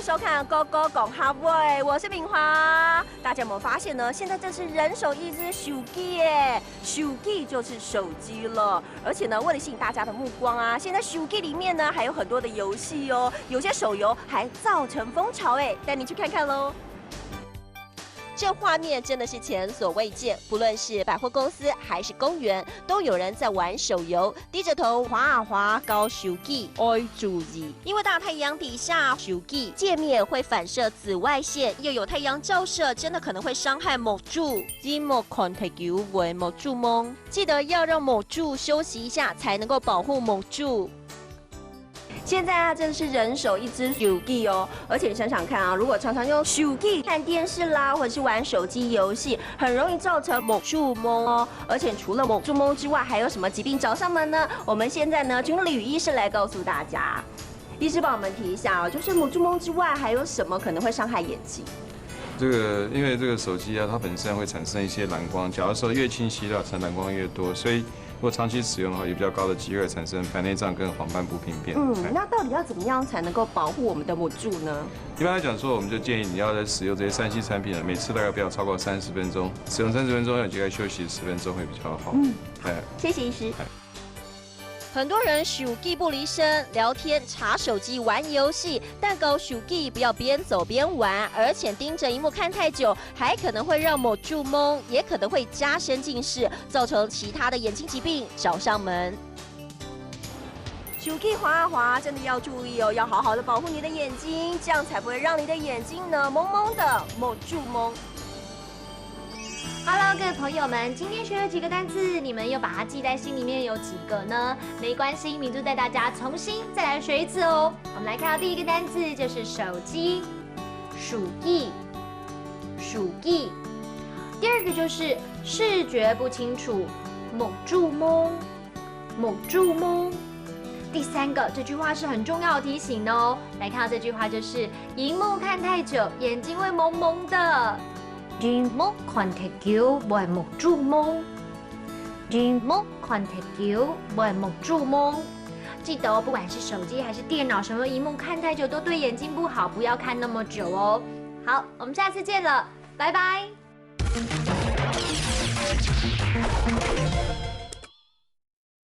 收看《狗狗讲哈喂》，我是敏华。大家有没有发现呢？现在这是人手一只手机耶，手机就是手机了。而且呢，为了吸引大家的目光啊，现在手机里面呢还有很多的游戏哦，有些手游还造成风潮哎，带你去看看喽。 这画面真的是前所未见，不论是百货公司还是公园，都有人在玩手游，低着头滑啊滑，搞手机，爱注意，因为大太阳底下，手机界面会反射紫外线，又有太阳照射，真的可能会伤害某柱。金莫看太久为某柱梦，记得要让某柱休息一下，才能够保护某柱。 现在啊，真的是人手一只手机哦，而且你想想看啊，如果常常用手机看电视啦，或者是玩手机游戏，很容易造成某注蒙哦。而且除了某注蒙之外，还有什么疾病找上门呢？我们现在呢，请吕医师来告诉大家。医师帮我们提一下哦，就是某注蒙之外，还有什么可能会伤害眼睛？ 这个因为这个手机啊，它本身会产生一些蓝光，假如说越清晰的话，产蓝光越多，所以如果长期使用的话，有比较高的机会产生白内障跟黄斑部病变。那到底要怎么样才能够保护我们的母柱呢？一般来讲说，我们就建议你要在使用这些3C 产品每次大概不要超过30分钟，使用30分钟后就该休息10分钟会比较好。谢谢医师。 很多人手机不离身，聊天、查手机、玩游戏，但搞手机不要边走边玩，而且盯着荧幕看太久，还可能会让某注蒙，也可能会加深近视，造成其他的眼睛疾病找上门。手机滑啊滑，真的要注意哦，要好好的保护你的眼睛，这样才不会让你的眼睛呢蒙蒙的某注蒙。 Hello， 各位朋友们，今天学了几个单字，你们又把它记在心里面有几个呢？没关系，敏珠带大家重新再来学一次哦。我们来看到第一个单字就是手机，手机，手机。第二个就是视觉不清楚，某注蒙，某注蒙。第三个，这句话是很重要的提醒哦。来看到这句话就是荧幕看太久，眼睛会蒙蒙的。 荧幕看太久會目注蒙，熒幕看太久會目注蒙。記得哦，不管是手機還是電腦，什麼熒幕看太久都對眼睛不好，不要看那麼久哦。好，我們下次見了，拜拜。